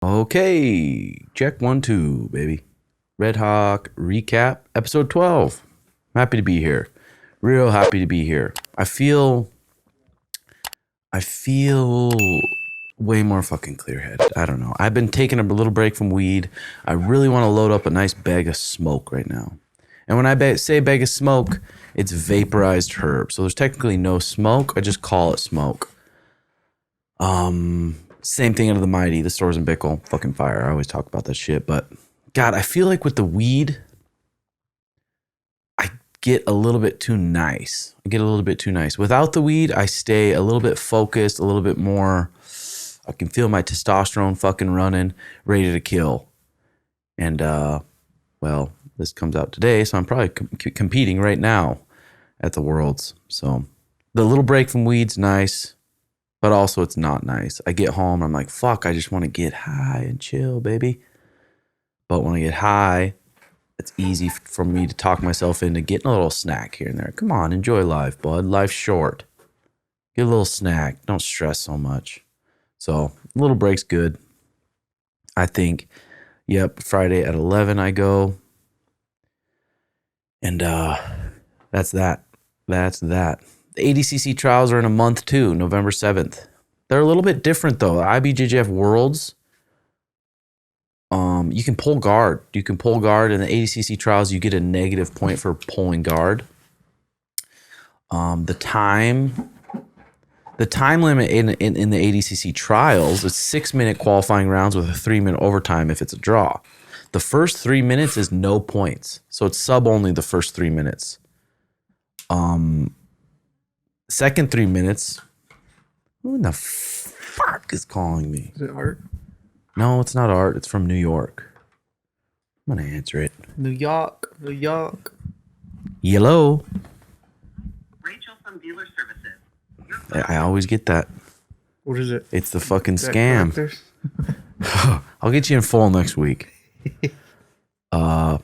Okay, check 1, 2, baby. RedHawk recap, episode 12. I'm happy to be here. Real happy to be here. I feel way more fucking clear-headed. I don't know. I've been taking a little break from weed. I really want to load up a nice bag of smoke right now. And when I say bag of smoke, it's vaporized herb. So there's technically no smoke. I just call it smoke. Same thing under the mighty, the stores in Bickle, fucking fire. I always talk about that shit, but God, I feel like with the weed, I get a little bit too nice. Without the weed, I stay a little bit focused, a little bit more. I can feel my testosterone fucking running, ready to kill. And well, this comes out today, so I'm probably competing right now at the Worlds. So the little break from weed's nice. But also it's not nice. I get home and I'm like, fuck, I just want to get high and chill, baby. But when I get high, it's easy for me to talk myself into getting a little snack here and there. Come on, enjoy life, bud. Life's short. Get a little snack. Don't stress so much. So a little break's good. I think, yep, Friday at 11 I go. And that's that. The ADCC trials are in a month too, November 7th. They're a little bit different though. IBJJF Worlds, you can pull guard. In the ADCC trials, you get a negative point for pulling guard. The time limit in the ADCC trials is 6-minute qualifying rounds with a 3-minute overtime if it's a draw. The first 3 minutes is no points, so it's sub only the first 3 minutes. Second 3 minutes. Who in the fuck is calling me? Is it Art? No, it's not Art. It's from New York. I'm gonna answer it. New York. Hello. Rachel from Dealer Services. I always get that. What is it? It's the fucking Is that scam. collectors? I'll get you in full next week. Yeah.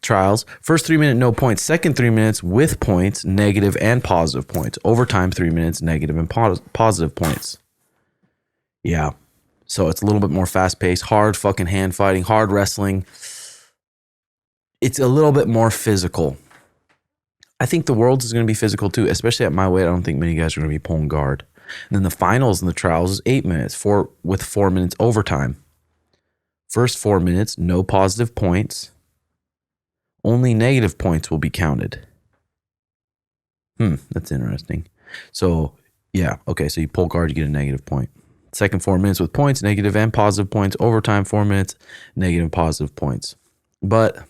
Trials. First 3 minute, no points. Second 3 minutes with points, negative and positive points. Overtime 3 minutes, negative and positive points. Yeah. So it's a little bit more fast paced, hard fucking hand fighting, hard wrestling. It's a little bit more physical. I think the Worlds is going to be physical too, especially at my weight. I don't think many guys are going to be pulling guard. And then the finals and the trials is 8 minutes, with 4 minutes overtime. First 4 minutes, no positive points. Only negative points will be counted. That's interesting. So, yeah. Okay, so you pull guard, you get a negative point. Second 4 minutes with points, negative and positive points. Overtime 4 minutes, negative and positive points. But,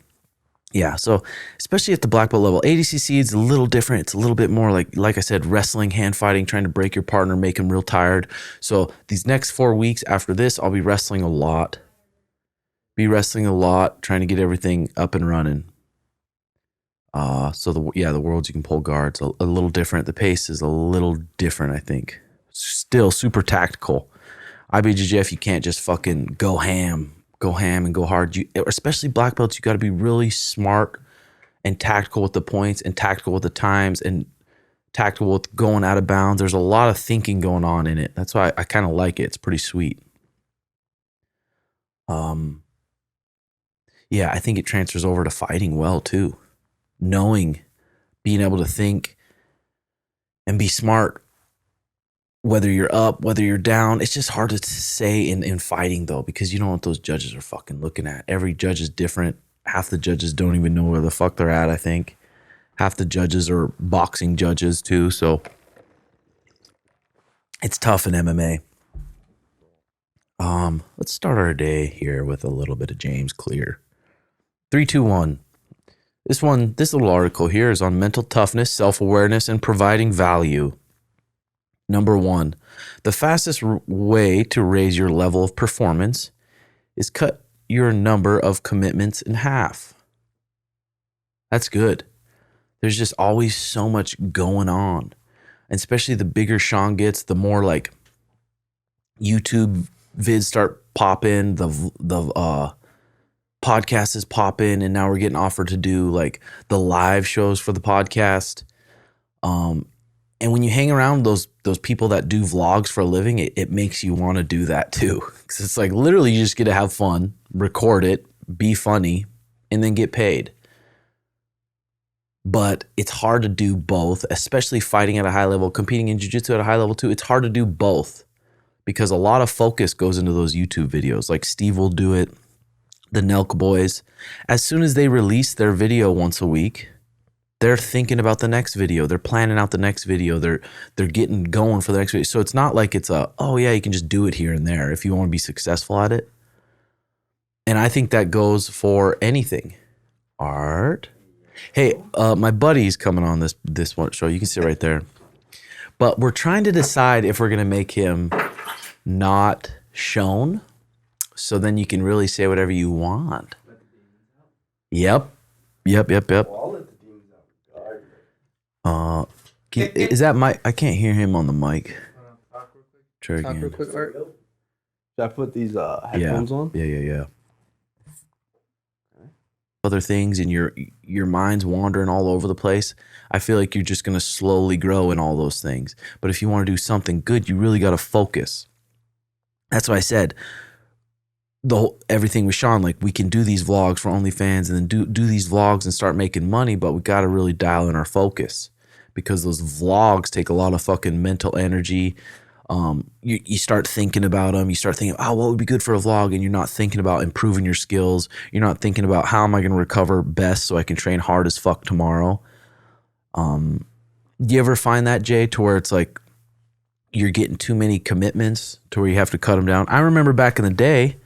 yeah, so especially at the black belt level, ADCC is a little different. It's a little bit more like I said, wrestling, hand fighting, trying to break your partner, make him real tired. So these next 4 weeks after this, I'll be wrestling a lot. Trying to get everything up and running. So the Worlds you can pull guards a little different. The pace is a little different, I think. Still super tactical. IBJJF, you can't just fucking go ham and go hard. Especially black belts, you got to be really smart and tactical with the points and tactical with the times and tactical with going out of bounds. There's a lot of thinking going on in it. That's why I kind of like it. It's pretty sweet. Yeah, I think it transfers over to fighting well too. Being able to think and be smart, whether you're up, whether you're down. It's just hard to say in fighting though, because you don't know what those judges are fucking looking at. Every judge is different. Half the judges don't even know where the fuck they're at, I think. Half the judges are boxing judges too, so it's tough in MMA. Let's start our day here with a little bit of James Clear. 3, 2, 1. This little article here is on mental toughness, self-awareness, and providing value. Number 1, the fastest way to raise your level of performance is cut your number of commitments in half. That's good. There's just always so much going on. And especially the bigger Sean gets, the more like YouTube vids start popping, the podcast is popping, and now we're getting offered to do like the live shows for the podcast. And when you hang around those people that do vlogs for a living, it makes you want to do that too. Because it's like literally you just get to have fun, record it, be funny, and then get paid. But it's hard to do both, especially fighting at a high level, competing in jiu-jitsu at a high level too. It's hard to do both because a lot of focus goes into those YouTube videos. Like Steve will do it, the Nelk boys. As soon as they release their video once a week, they're thinking about the next video. They're planning out the next video. They're getting going for the next video. So it's not like it's oh yeah, you can just do it here and there if you want to be successful at it. And I think that goes for anything. Art. Hey, my buddy's coming on this one show. You can sit right there. But we're trying to decide if we're going to make him not shown. So then you can really say whatever you want. Yep. Is that Mike? I can't hear him on the mic. Try Talk real again. quick, Art. Should I put these headphones on? Yeah. Other things and your mind's wandering all over the place. I feel like you're just going to slowly grow in all those things. But if you want to do something good, you really got to focus. That's why I said everything with Sean, like we can do these vlogs for OnlyFans and then do these vlogs and start making money, but we got to really dial in our focus because those vlogs take a lot of fucking mental energy. You start thinking about them. You start thinking, oh, what would be good for a vlog? And you're not thinking about improving your skills. You're not thinking about how am I going to recover best so I can train hard as fuck tomorrow. Do you ever find that, Jay, to where it's like you're getting too many commitments to where you have to cut them down? I remember back in the day,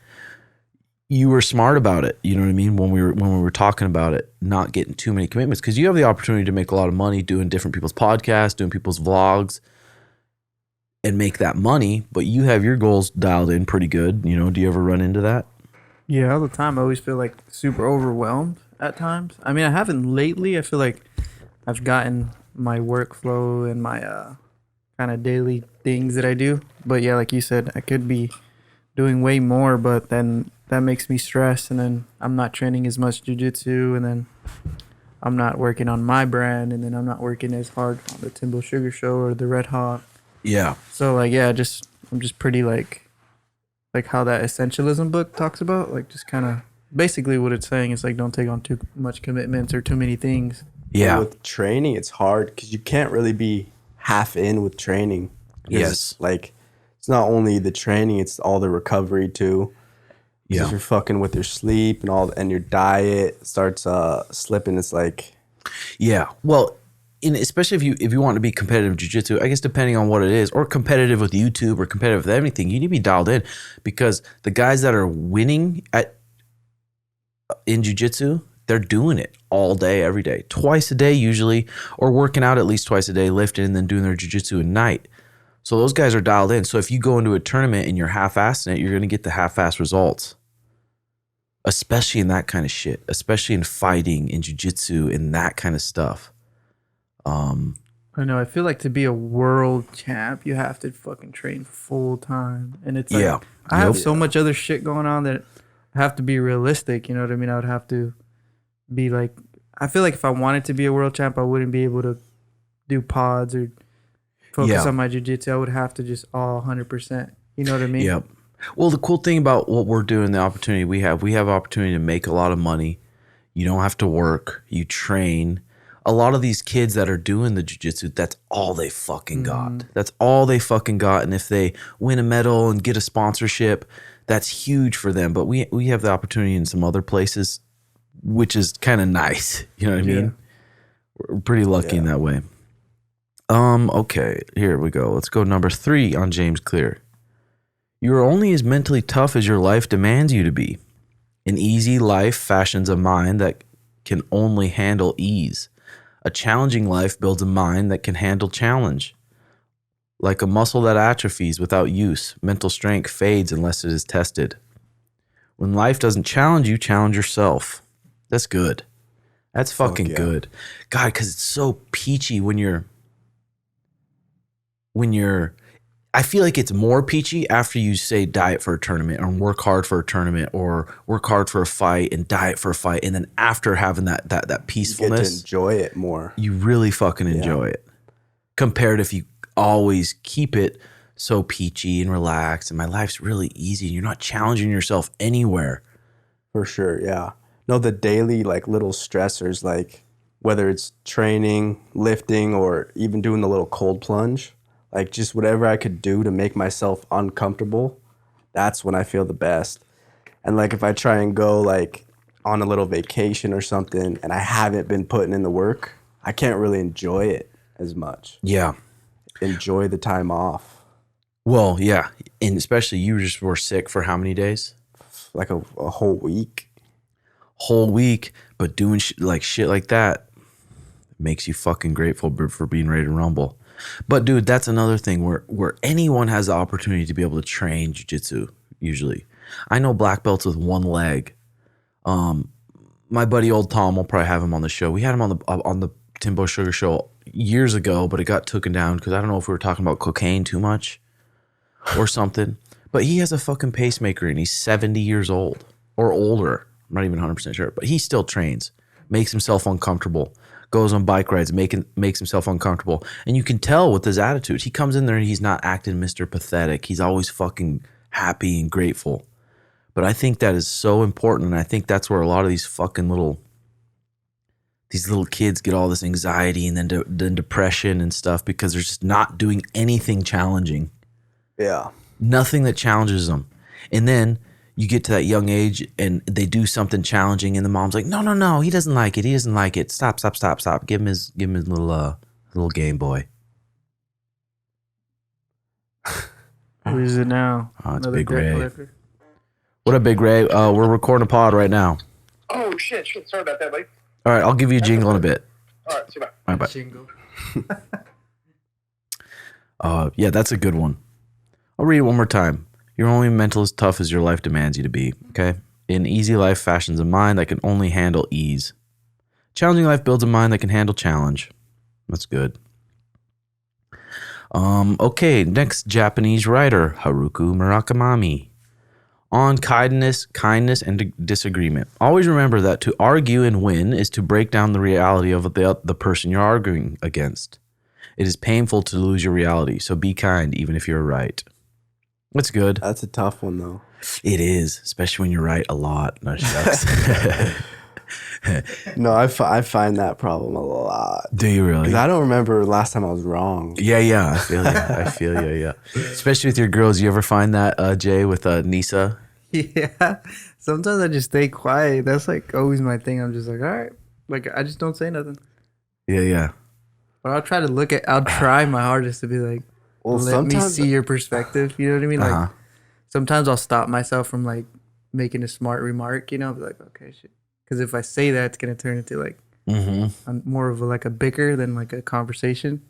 you were smart about it. You know what I mean? When we were talking about it, not getting too many commitments, because you have the opportunity to make a lot of money doing different people's podcasts, doing people's vlogs, and make that money. But you have your goals dialed in pretty good. You know, do you ever run into that? Yeah, all the time. I always feel like super overwhelmed at times. I mean, I haven't lately. I feel like I've gotten my workflow and my kind of daily things that I do. But yeah, like you said, I could be doing way more, but then that makes me stress, and then I'm not training as much jiu-jitsu, and then I'm not working on my brand, and then I'm not working as hard on the Timbo Sugar Show or the RedHawk. Yeah. So like, yeah, I'm just pretty like how that essentialism book talks about, like just kind of basically what it's saying is like don't take on too much commitments or too many things. Yeah. And with training, it's hard because you can't really be half in with training. Yes. Like it's not only the training, it's all the recovery too. Yeah. Because you're fucking with your sleep and all, and your diet starts slipping. It's like, Yeah. Well, especially if you want to be competitive in jiu-jitsu, I guess depending on what it is, or competitive with YouTube or competitive with anything, you need to be dialed in, because the guys that are winning in jiu-jitsu, they're doing it all day, every day, twice a day usually, or working out at least twice a day, lifting, and then doing their jiu-jitsu at night. So those guys are dialed in. So if you go into a tournament and you're half-assing it, you're going to get the half-ass results, especially in that kind of shit, especially in fighting, in jiu-jitsu, and that kind of stuff. I know. I feel like to be a world champ, you have to fucking train full time, and it's like, Yeah. I have so much other shit going on that I have to be realistic. You know what I mean? I would have to be like, I feel like if I wanted to be a world champ, I wouldn't be able to do pods or focus on my jiu-jitsu. I would have to just all 100%. You know what I mean? Yep. Well, the cool thing about what we're doing, the opportunity we have opportunity to make a lot of money. You don't have to work. You train. A lot of these kids that are doing the jiu-jitsu, that's all they fucking got. That's all they fucking got. And if they win a medal and get a sponsorship, that's huge for them. But we have the opportunity in some other places, which is kind of nice. You know what I mean? We're pretty lucky in that way. Okay, here we go. Let's go number 3 on James Clear. You are only as mentally tough as your life demands you to be. An easy life fashions a mind that can only handle ease. A challenging life builds a mind that can handle challenge. Like a muscle that atrophies without use, mental strength fades unless it is tested. When life doesn't challenge you, challenge yourself. That's good. That's fucking good. God, because it's so peachy when you're I feel like it's more peachy after you say diet for a tournament or work hard for a tournament or work hard for a fight and diet for a fight. And then after having that you get to peacefulness, enjoy it more. you really fucking enjoy it. compared if you always keep it so peachy and relaxed and my life's really easy and you're not challenging yourself anywhere. For sure, yeah. No, the daily like little stressors, like whether it's training, lifting, or even doing the little cold plunge, like just whatever I could do to make myself uncomfortable, that's when I feel the best. And like if I try and go like on a little vacation or something and I haven't been putting in the work, I can't really enjoy it as much. Yeah. Enjoy the time off. Well, yeah. And especially you just were sick for how many days? Like a whole week. Whole week, but doing shit like that makes you fucking grateful for being ready to rumble. But dude, that's another thing where anyone has the opportunity to be able to train jiu-jitsu usually. I know black belts with one leg. My buddy old Tom, we'll probably have him on the show. We had him on the Timbo Sugar show years ago, but it got taken down because I don't know if we were talking about cocaine too much or something. But he has a fucking pacemaker and he's 70 years old or older. I'm not even 100% sure, but he still trains, makes himself uncomfortable, goes on bike rides, makes himself uncomfortable. And you can tell with his attitude, he comes in there and he's not acting Mr. Pathetic. He's always fucking happy and grateful. But I think that is so important. And I think that's where a lot of these fucking little kids get all this anxiety and then depression and stuff because they're just not doing anything challenging. Yeah. Nothing that challenges them. And then you get to that young age and they do something challenging and the mom's like, no, he doesn't like it. He doesn't like it. Stop. Give him his little Game Boy. Who is it now? Oh, it's Another Big debt Ray. collector? What up, Big Ray? We're recording a pod right now. Oh, shit. Sorry about that, buddy. All right, I'll give you a jingle in a bit. All right, see you, bye. All right, bye. Shingle. Yeah, that's a good one. I'll read it one more time. You're only mental as tough as your life demands you to be, okay? An easy life fashions a mind that can only handle ease. Challenging life builds a mind that can handle challenge. That's good. Okay, next Japanese writer, Haruki Murakami. On kindness, and disagreement. Always remember that to argue and win is to break down the reality of the person you're arguing against. It is painful to lose your reality, so be kind even if you're right. That's good. That's a tough one, though. It is, especially when you're right a lot. No, shucks. No, I find that problem a lot. Do you really? Because I don't remember last time I was wrong. Yeah, I feel you, yeah. Especially with your girls. You ever find that, Jay, with Nisa? Yeah. Sometimes I just stay quiet. That's like always my thing. I'm just like, all right. Like, I just don't say nothing. Yeah. But I'll try my hardest to be like, Well, let me sometimes see your perspective. You know what I mean? Like, Uh-huh. sometimes I'll stop myself from like making a smart remark, you know? I'll be like, okay, shit. Because if I say that, it's going to turn into like more of a bicker than like a conversation.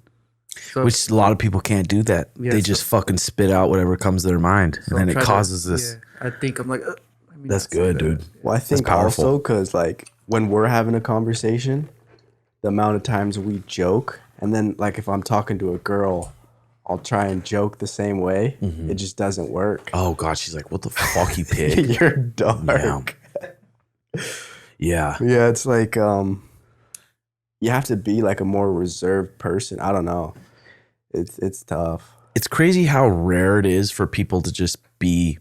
So, Which a lot of people can't do that. Yeah, they so- just fucking spit out whatever comes to their mind. so And then I'll it try to- causes this. Yeah, I think I'm like, let me That's not say good, that. dude. Well, I think powerful. also because like when we're having a conversation, the amount of times we joke, and then like if I'm talking to a girl, I'll try and joke the same way. It just doesn't work. Oh, God. She's like, what the fuck, you pig? You're dark. Yeah. Yeah, it's like you have to be like a more reserved person. I don't know. It's tough. It's crazy how rare it is for people to just be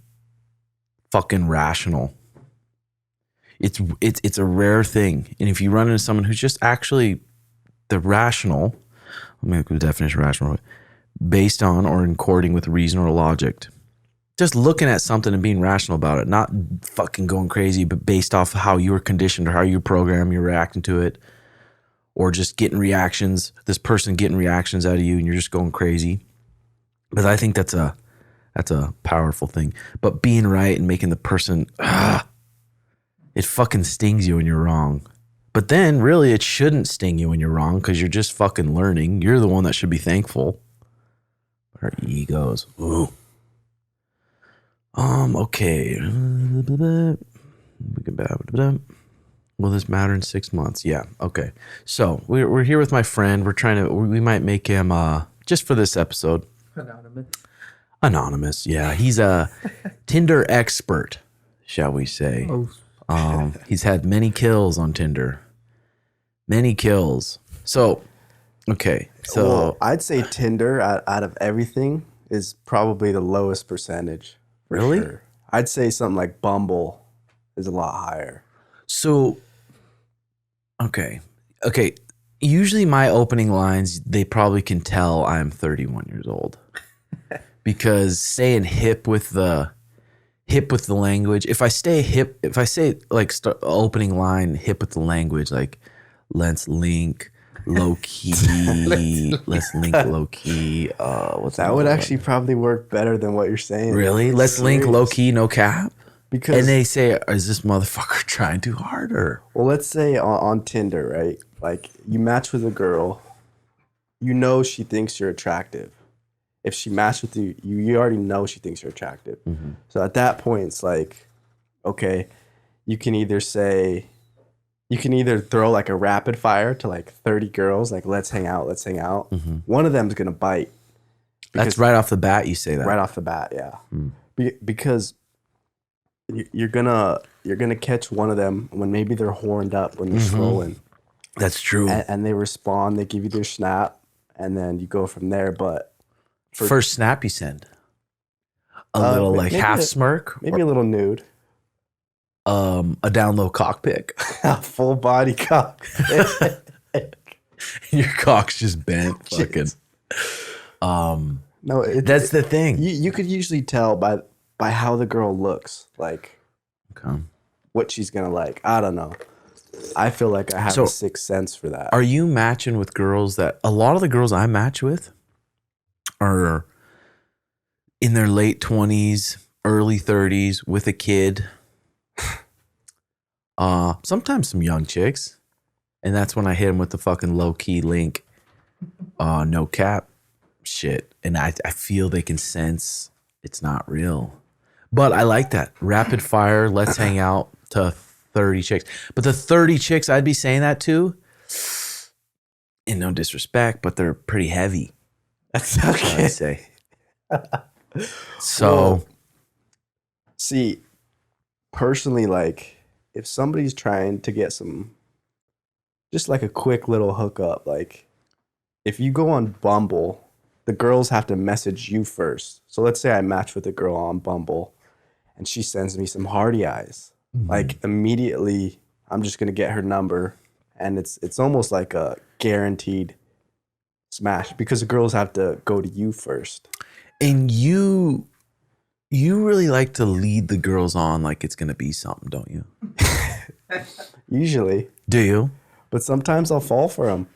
fucking rational. It's a rare thing. And if you run into someone who's just actually the rational, let me look at the definition of rational, based on or in according with reason or logic. Just looking at something and being rational about it, not fucking going crazy, but based off how you were conditioned or how you program, you're reacting to it, or just getting reactions, this person getting reactions out of you and you're just going crazy. But I think that's a powerful thing. But being right and making the person, it fucking stings you when you're wrong. But then really it shouldn't sting you when you're wrong because you're just fucking learning. You're the one that should be thankful. But our egos. Ooh. Okay. Will this matter in 6 months? Yeah. Okay. So we're here with my friend. We might make him, just for this episode, anonymous. Yeah. He's a Tinder expert, shall we say. Oh, He's had many kills on Tinder. Many kills. So Okay, so Well, I'd say Tinder out of everything is probably the lowest percentage. For Really? Sure. I'd say something like Bumble is a lot higher. so okay, okay. Usually, my opening lines they probably can tell I'm 31 years old because saying hip with the language. If I stay hip, if I say like opening line hip with the language, like let's link low key, let's link low key. What's That would another actually probably work better than what you're saying. one? Really? Let's link Serious. low key, no cap. Because And they say, is this motherfucker trying too hard or? well, let's say on Tinder, right? Like you match with a girl, you know she thinks you're attractive. If she matched with you, you already know she thinks you're attractive. So at that point, it's like, okay, you can either throw like a rapid fire to like 30 girls, like let's hang out, let's hang out. One of them's gonna bite. That's right off the bat. You say that. Right off the bat, yeah. Because you're gonna catch one of them when maybe they're horned up when they're scrolling, That's true. and they respond, they give you their snap, and then you go from there. But First snap you send. A little like maybe half a- smirk. maybe a little nude, A down low cock pick. a full body cock. Your cock's just bent. Fucking. No, That's the thing. you could usually tell by how the girl looks, like Okay. what she's gonna like. I don't know. I feel like I have So- a sixth sense for that. Are you matching with girls that a lot of the girls I match with are in their late 20s, early 30s with a kid? Sometimes some young chicks. And that's when I hit them with the fucking low key link, no cap shit. And I feel they can sense it's not real. But I like that. Rapid fire, let's hang out to 30 chicks. But the 30 chicks I'd be saying that to, and no disrespect, but they're pretty heavy. That's That's what okay. I'd say. So, Well, see, personally, like if somebody's trying to get just like a quick little hookup, like if you go on Bumble, the girls have to message you first. So let's say I match with a girl on Bumble and she sends me some hearty eyes. Like immediately I'm just gonna get her number, and it's almost like a guaranteed smash because the girls have to go to you first. and you really like to lead the girls on like it's going to be something, don't you? Usually. Do you? But sometimes I'll fall for them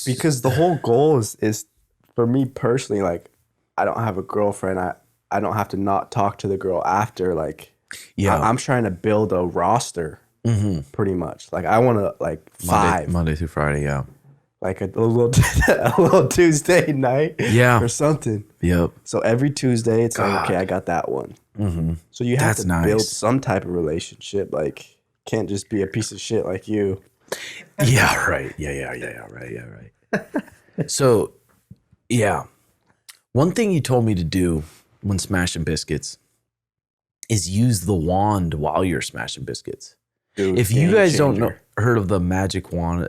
because the whole goal is for me personally, like I don't have a girlfriend. I don't have to not talk to the girl after. Like Yeah. I'm trying to build a roster pretty much. Like I want to like five, Monday through Friday, yeah. like a little a little Tuesday night Yeah. or something. Yep. So every Tuesday it's like, God. okay, I got that one. So you have That's to build nice. some type of relationship. Like can't just be a piece of shit like you. Yeah, right. Yeah, right. Yeah, right. So, yeah. One thing you told me to do when smashing biscuits is use the wand while you're smashing biscuits. Dude, If you game guys don't know, changer. heard of the magic wand,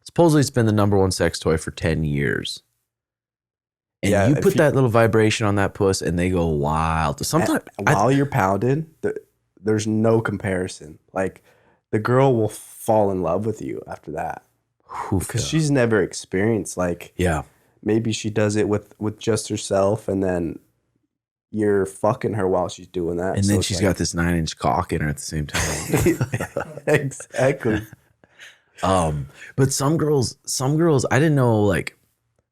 supposedly it's been the number one sex toy for 10 years. And Yeah, you if put you- that little vibration on that puss and they go wild. Sometimes While you're pounding, there's no comparison. Like the girl will fall in love with you after that because she's never experienced. Like yeah. maybe she does it with just herself, and then you're fucking her while she's doing that. And So then it's she's like- got this 9-inch cock in her at the same time. exactly. But some girls, I didn't know, like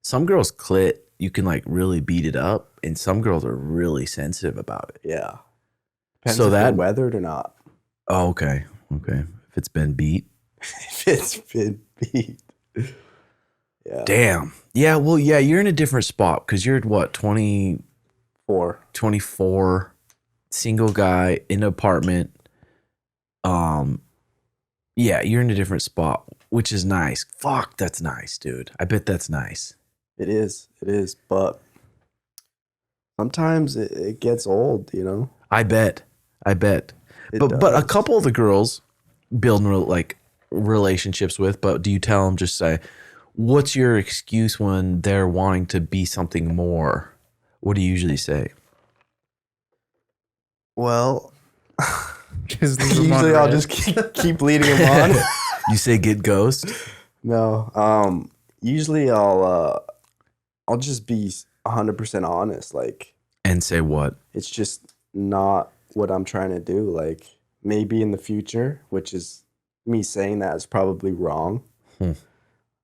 some girls clit, you can like really beat it up, and some girls are really sensitive about it. Yeah. Depends So if they're that- weathered or not. Oh, okay. Okay. If it's been beat. If it's been beat. Yeah. Damn. Yeah, well, yeah, you're in a different spot because you're what, 20, 24, single guy in an apartment. Yeah, you're in a different spot, which is nice. Fuck, that's nice, dude. I bet that's nice. It is. But sometimes it gets old, you know? I bet. It But a does. couple of the girls building like relationships with, but do you tell them just say, what's your excuse when they're wanting to be something more? What do you usually say? Well, Just leave 'em on usually I'll red. just keep leading them on. You say get ghost? No. Usually I'll just be 100% honest. Like, And say what? it's just not what I'm trying to do. Like, maybe in the future, which is me saying that is probably wrong.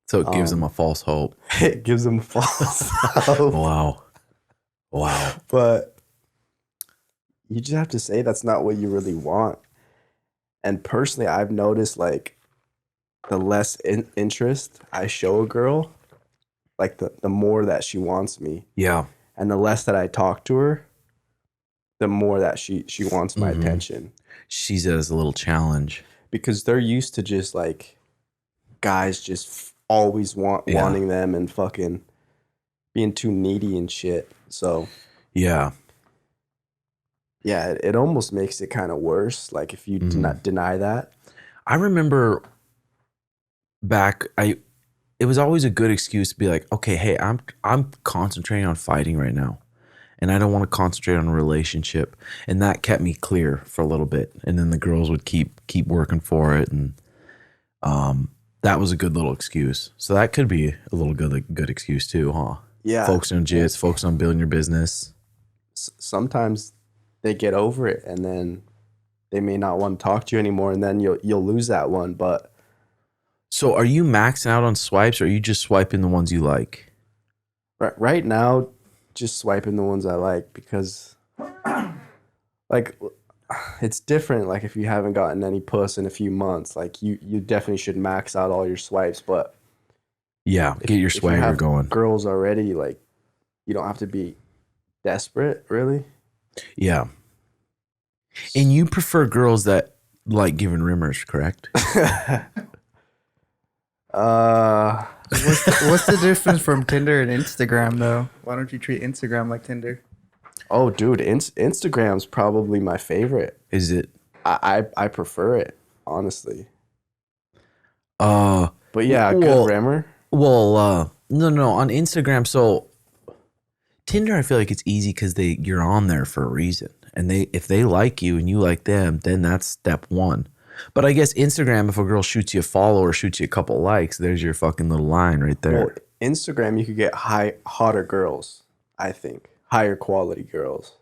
So it gives them a false hope. It gives them false hope. Wow. Wow. But you just have to say that's not what you really want. And personally, I've noticed like the less interest I show a girl, like the more that she wants me, Yeah. and the less that I talk to her, the more that she wants my Mhm. attention. She says a little challenge. Because they're used to just like guys just always Yeah. wanting them and fucking being too needy and shit. So Yeah. yeah, it almost makes it kind of worse. Like if you do not deny that. I remember it was always a good excuse to be like, okay, hey, I'm concentrating on fighting right now. And I don't want to concentrate on a relationship. And that kept me clear for a little bit. And then the girls would keep working for it. And that was a good little excuse. So that could be a little good excuse too, huh? Yeah. Focus on jits, focus on building your business. Sometimes they get over it and then they may not want to talk to you anymore, and then you'll lose that one. But So are you maxing out on swipes, or are you just swiping the ones you like? right now, just swiping the ones I like, because like it's different. Like if you haven't gotten any puss in a few months, like you definitely should max out all your swipes. But Yeah, get your if you swagger have going. girls already, like you don't have to be desperate, really. Yeah. And you prefer girls that like giving rimmers, correct? What's the difference from Tinder and Instagram though? Why don't you treat Instagram like Tinder? Oh, dude, Instagram's probably my favorite. Is it? I prefer it, honestly. Well, But yeah, good Well- rimmer. no, on Instagram. So Tinder, I feel like it's easy because you're on there for a reason, and if they like you and you like them, then that's step one. But I guess Instagram, if a girl shoots you a follow or shoots you a couple likes, there's your fucking little line right there. Well, Instagram, you could get hotter girls, I think. Higher quality girls.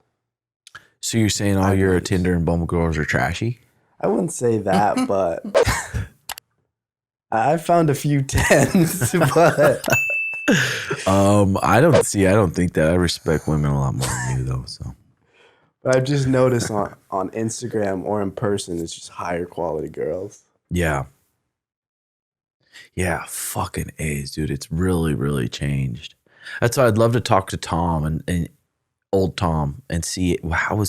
So you're saying all I your noticed. Tinder and Bumble girls are trashy? I wouldn't say that, but I found a few 10s, but I don't think that. I respect women a lot more than you though. So I've just noticed on Instagram or in person, it's just higher quality girls. yeah. Yeah, fucking A's, dude. It's really, really changed. That's why I'd love to talk to Tom and old Tom and see how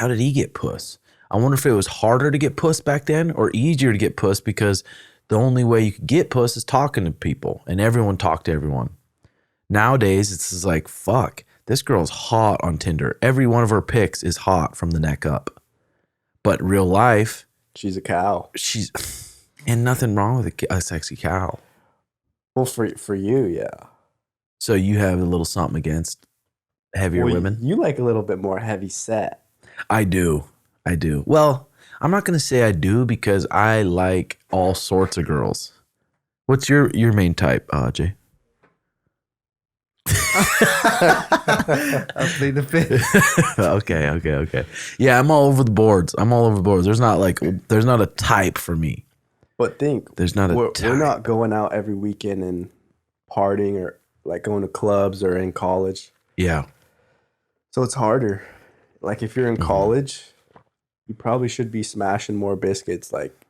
did he get puss? I wonder if it was harder to get puss back then or easier to get puss, because the only way you could get puss is talking to people, and everyone talked to everyone. Nowadays, it's just like, fuck, this girl's hot on Tinder. Every one of her pics is hot from the neck up. But real life, She's a cow. she's and nothing wrong with a sexy cow. Well, for you, yeah. So you have a little something against heavier Well, women? You like a little bit more heavy set. I do. Well, I'm not gonna say I do, because I like all sorts of girls. What's your main type, Jay? I'll play the fifth. Okay. Yeah, I'm all over the boards. There's not a type for me. But think, There's not a we're type. not going out every weekend and partying or like going to clubs or in college. Yeah. So it's harder. Like if you're in college, you probably should be smashing more biscuits like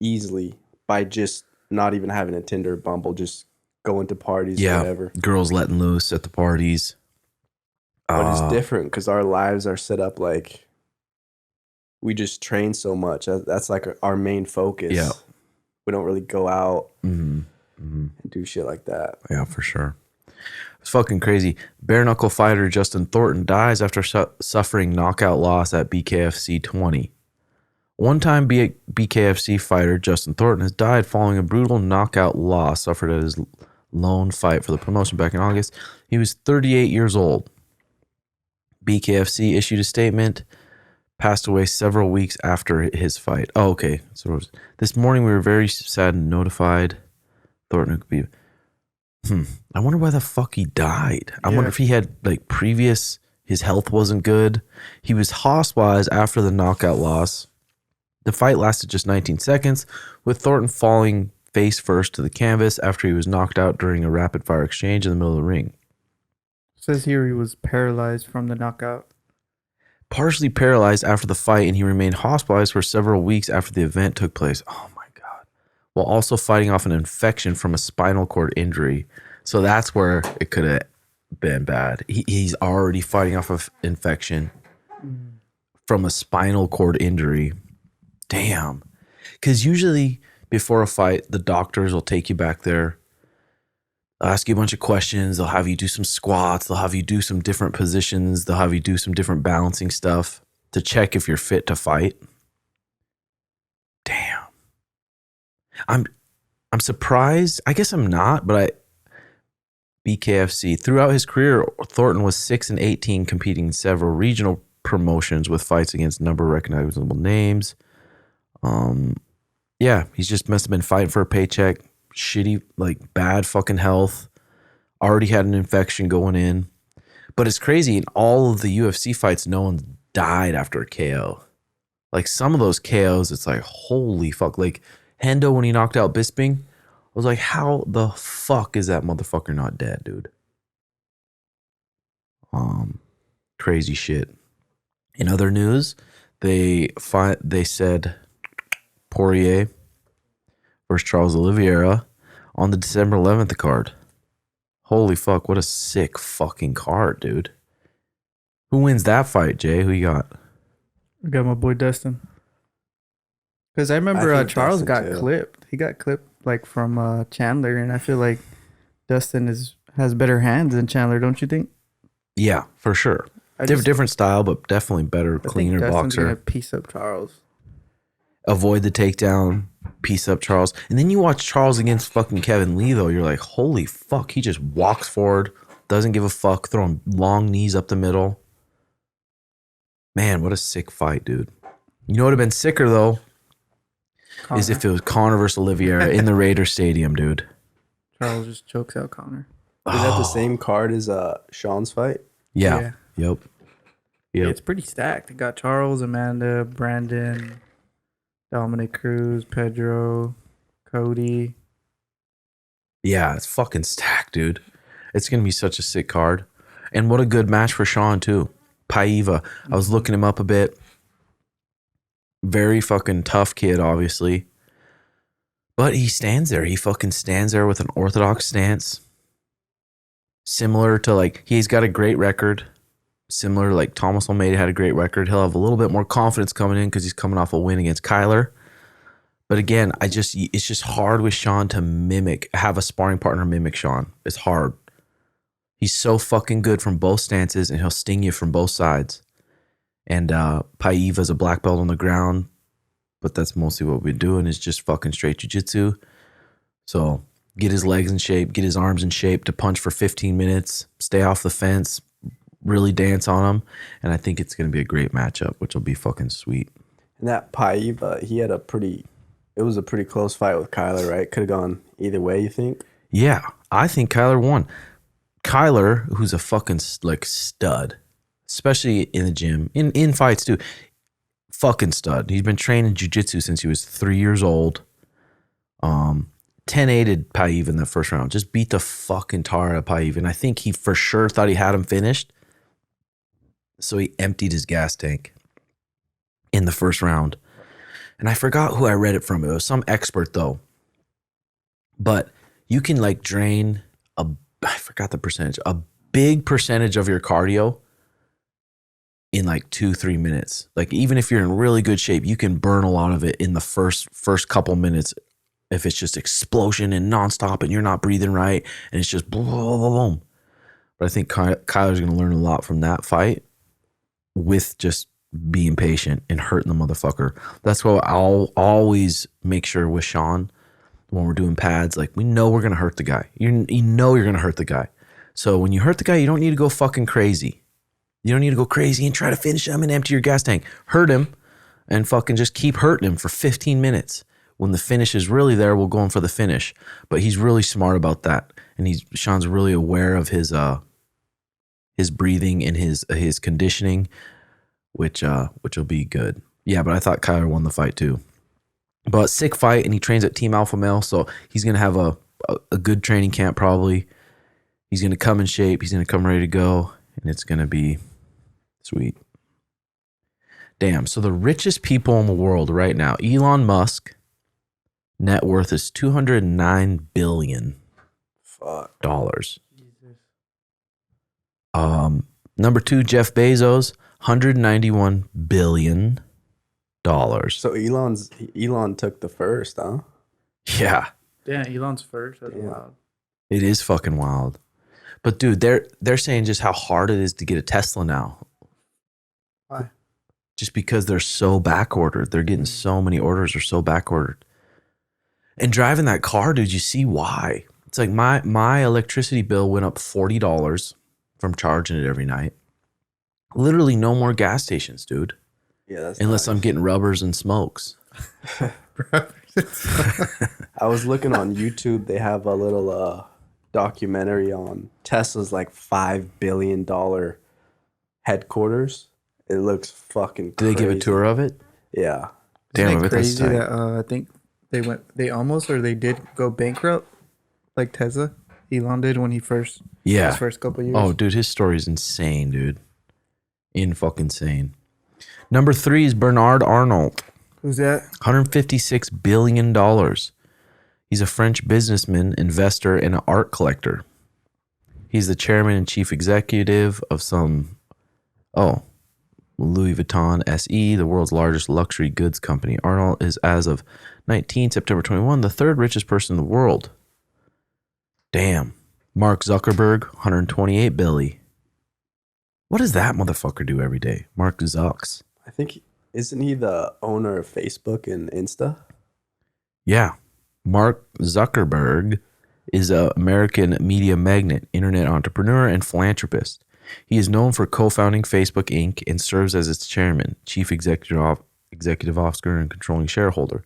easily by just not even having a Tinder or Bumble, just going to parties or Yeah. whatever. Girls letting loose at the parties. But it's different because our lives are set up like we just train so much. That's like our main focus. Yeah. We don't really go out Mhm. and do shit like that. Yeah, for sure. It's fucking crazy. Bare knuckle fighter Justin Thornton dies after suffering knockout loss at BKFC 20. One-time BKFC fighter Justin Thornton has died following a brutal knockout loss suffered at his lone fight for the promotion back in August. He was 38 years old. BKFC issued a statement, passed away several weeks after his fight. Oh, okay. So this morning we were very sad and notified Thornton could be... I wonder why the fuck he died. I wonder if he had like previous... His health wasn't good. He was hospitalized after the knockout loss. The fight lasted just 19 seconds, with Thornton falling face first to the canvas after he was knocked out during a rapid-fire exchange in the middle of the ring. Says here he was paralyzed from the knockout. Partially paralyzed after the fight, and he remained hospitalized for several weeks after the event took place. Oh my God. While also fighting off an infection from a spinal cord injury. So that's where it could have been bad. He's already fighting off of infection from a spinal cord injury. Damn. Because usually before a fight, the doctors will take you back there. They'll ask you a bunch of questions. They'll have you do some squats. They'll have you do some different positions. They'll have you do some different balancing stuff to check if you're fit to fight. Damn. I'm surprised. I guess I'm not, but BKFC. Throughout his career, Thornton was 6-18, competing in several regional promotions with fights against a number of recognizable names. Yeah, he just must have been fighting for a paycheck. Shitty, like bad fucking health. Already had an infection going in. But it's crazy. In all of the UFC fights, no one's died after a KO. Like some of those KOs, it's like, holy fuck. Like Hendo, when he knocked out Bisping, I was like, how the fuck is that motherfucker not dead, dude? Crazy shit. In other news, they said Poirier versus Charles Oliveira on the December 11th card. Holy fuck, what a sick fucking card, dude. Who wins that fight, Jay? Who you got? I got my boy Dustin. Because I remember think Charles Dustin, got too. clipped. He got clipped like from Chandler, and I feel like Dustin has better hands than Chandler, don't you think? Yeah, for sure. Different style, but definitely better, cleaner Dustin's boxer. gonna piece up Charles. Avoid the takedown, piece up Charles. And then you watch Charles against fucking Kevin Lee, though. You're like, holy fuck. He just walks forward, doesn't give a fuck, throwing long knees up the middle. Man, what a sick fight, dude. You know what would have been sicker, though, is if it was Conor versus Oliveira in the Raider Stadium, dude. Charles just chokes out Connor. Is that the same card as Sean's fight? Yeah. Yep. It's pretty stacked. It got Charles, Amanda, Brandon, Dominic Cruz, Pedro, Cody. Yeah, it's fucking stacked, dude. It's going to be such a sick card. And what a good match for Sean, too. Paiva. I was looking him up a bit. Very fucking tough kid, obviously. But he stands there. He fucking stands there with an orthodox stance. Similar to, like, he's got a great record. Similar to, like, Thomas Almeida had a great record. He'll have a little bit more confidence coming in because he's coming off a win against Kyler. But again, it's just hard with Sean to have a sparring partner mimic Sean. It's hard. He's so fucking good from both stances, and he'll sting you from both sides. And Paiva's a black belt on the ground, but that's mostly what we're doing is just fucking straight jiu-jitsu. So get his legs in shape, get his arms in shape to punch for 15 minutes, stay off the fence, really dance on him. And I think it's going to be a great matchup, which will be fucking sweet. And that Paiva, it was a pretty close fight with Kyler, right? Could have gone either way, you think? Yeah, I think Kyler won. Kyler, who's a fucking like stud, especially in the gym, in fights too, fucking stud. He's been training jiu-jitsu since he was 3 years old. 10-8'd Paiva in the first round. Just beat the fucking tar out of Paiva. And I think he for sure thought he had him finished. So he emptied his gas tank in the first round. And I forgot who I read it from. It was some expert though. But you can like drain I forgot the percentage, a big percentage of your cardio in like 2-3 minutes. Like even if you're in really good shape, you can burn a lot of it in the first couple minutes. If it's just explosion and nonstop and you're not breathing right and it's just boom, boom, boom, boom. But I think Kyler's going to learn a lot from that fight with just being patient and hurting the motherfucker. That's why I'll always make sure with Sean when we're doing pads, like we know we're going to hurt the guy. You know you're going to hurt the guy. So when you hurt the guy, you don't need to go fucking crazy. You don't need to go crazy and try to finish him and empty your gas tank. Hurt him and fucking just keep hurting him for 15 minutes. When the finish is really there, we'll go in for the finish. But he's really smart about that. And Sean's really aware of his breathing and his conditioning, which will be good. Yeah, but I thought Kyler won the fight too. But sick fight, and he trains at Team Alpha Male, so he's gonna have a good training camp probably. He's gonna come in shape. He's gonna come ready to go, and it's gonna be sweet. Damn. So the richest people in the world right now, Elon Musk, net worth is $209 billion. Fuck. Number 2, Jeff Bezos, $191 billion. So Elon took the first, huh? Yeah. Yeah, Elon's first. That's Yeah. wild. It is fucking wild. But dude, they're saying just how hard it is to get a Tesla now. Why? Just because they're so back ordered. They're getting so many orders, are so back ordered. And driving that car, dude, you see why. It's like my electricity bill went up $40 from charging it every night. Literally no more gas stations, dude. Yeah, that's Unless I'm nice. getting rubbers and smokes. I was looking on YouTube. They have a little documentary on Tesla's like $5 billion headquarters. It looks fucking Did they give a crazy. tour of it? Yeah. Damn, Isn't I it bet that's crazy tight. that I think they almost or they did go bankrupt, like Tesla. Elon did when he first Yeah. his first couple years. Oh, dude, his story is insane, dude. Fucking insane. Number 3 is Bernard Arnold, Who's that? $156 billion. He's a French businessman, investor, and an art collector. He's the chairman and chief executive of Louis Vuitton SE, the world's largest luxury goods company. Arnold is, as of September 21, the third richest person in the world. Damn. Mark Zuckerberg, $128 billion. What does that motherfucker do every day? Mark Zucks. I think, isn't he the owner of Facebook and Insta? Yeah. Mark Zuckerberg is an American media magnate, internet entrepreneur, and philanthropist. He is known for co-founding Facebook Inc. and serves as its chairman, chief executive officer, and controlling shareholder.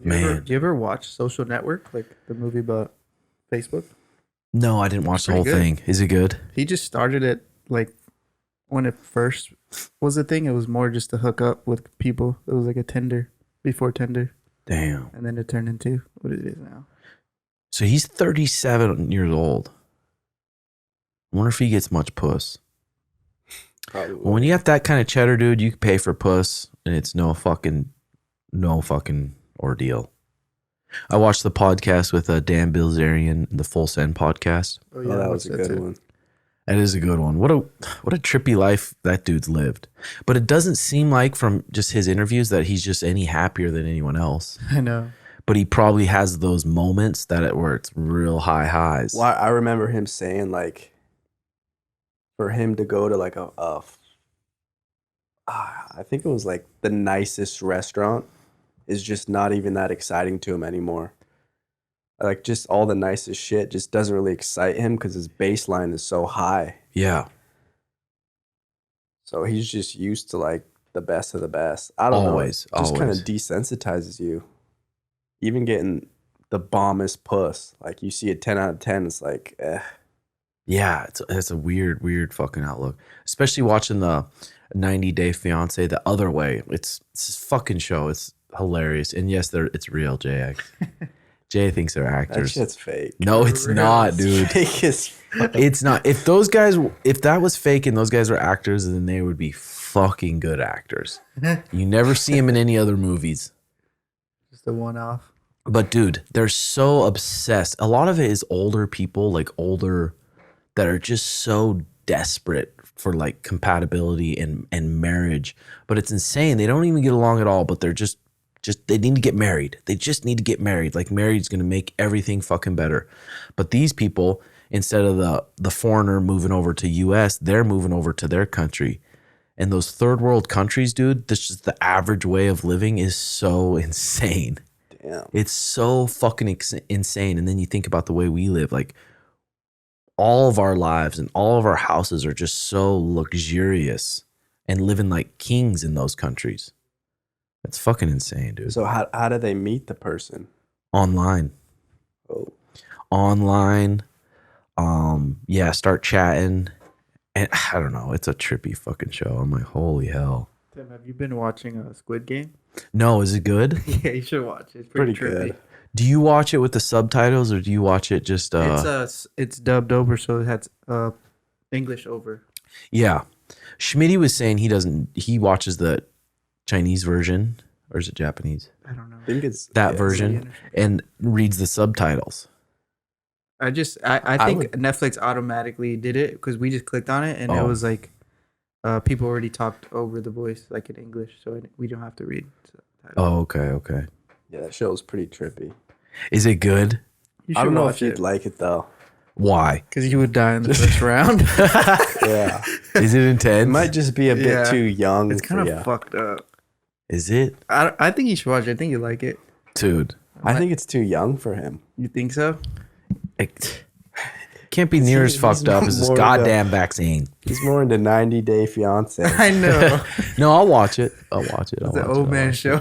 Did you ever watch Social Network, like the movie about Facebook? No, I didn't watch the whole Pretty good. thing. Is it good? He just started it like when it first was a thing. It was more just to hook up with people. It was like a Tinder before Tinder, Damn. and then it turned into what it is now. So he's 37 years old. I wonder if he gets much puss. Probably. Well, when you have that kind of cheddar, dude, you can pay for puss, and it's no fucking ordeal. I watched the podcast with Dan Bilzerian, the Full Send podcast. Oh, that was a good one. That is a good one. What a trippy life that dude's lived. But it doesn't seem like from just his interviews that he's just any happier than anyone else. I know. But he probably has those moments where it's real high highs. Well, I remember him saying like, for him to go to like I think it was like the nicest restaurant is just not even that exciting to him anymore. Like just all the nicest shit just doesn't really excite him because his baseline is so high. Yeah. So he's just used to like the best of the best. I don't know. It just kind of always. desensitizes you. Even getting the bombest puss. Like you see a 10 out of 10, it's like, Yeah, it's a weird fucking outlook. Especially watching the 90 Day Fiance the other way. It's a fucking show. It's hilarious. And yes, it's real, JX. Jay thinks they're that actors. shit's fake. No, it's not, dude. Fake as fuck. It's not. If that was fake and those guys were actors, then they would be fucking good actors. You never see them in any other movies. Just a one-off. But dude, they're so obsessed. A lot of it is older people, like older, that are just so desperate for like compatibility and marriage. But it's insane. They don't even get along at all, but they're just they need to get married. They just need to get married. Like married's gonna make everything fucking better. But these people, instead of the foreigner moving over to US, they're moving over to their country. And those third world countries, dude, this is the average way of living is so insane. Damn. It's so fucking insane. And then you think about the way we live, like all of our lives and all of our houses are just so luxurious and living like kings in those countries. It's fucking insane, dude. So how do they meet the person? Online. Oh. Online. Yeah, start chatting. And I don't know. It's a trippy fucking show. I'm like, holy hell. Tim, have you been watching Squid Game? No, is it good? Yeah, you should watch it. It's pretty trippy. Good. Do you watch it with the subtitles or do you watch it just It's dubbed over, so it has English over. Yeah. Schmitty was saying he watches the Chinese version, or is it Japanese? I don't know. I think it's That yeah, version and reads the subtitles. I think Netflix automatically did it because we just clicked on it and it was like people already talked over the voice like in English, so we don't have to read subtitles. Oh, okay. Yeah, that show's pretty trippy. Is it good? You I don't know if watch you'd like it though. Why? because you would die in the first round. Yeah. Is it intense? It might just be a bit Yeah. too young. It's kind for of ya. fucked up. Is it? I think you should watch it. I think you like it. Dude. I think it's too young for him. You think so? It can't be near as He's fucked up as this more goddamn vaccine. He's more into 90 Day Fiance. I know. No, I'll watch it. I'll watch it. It's an old man show.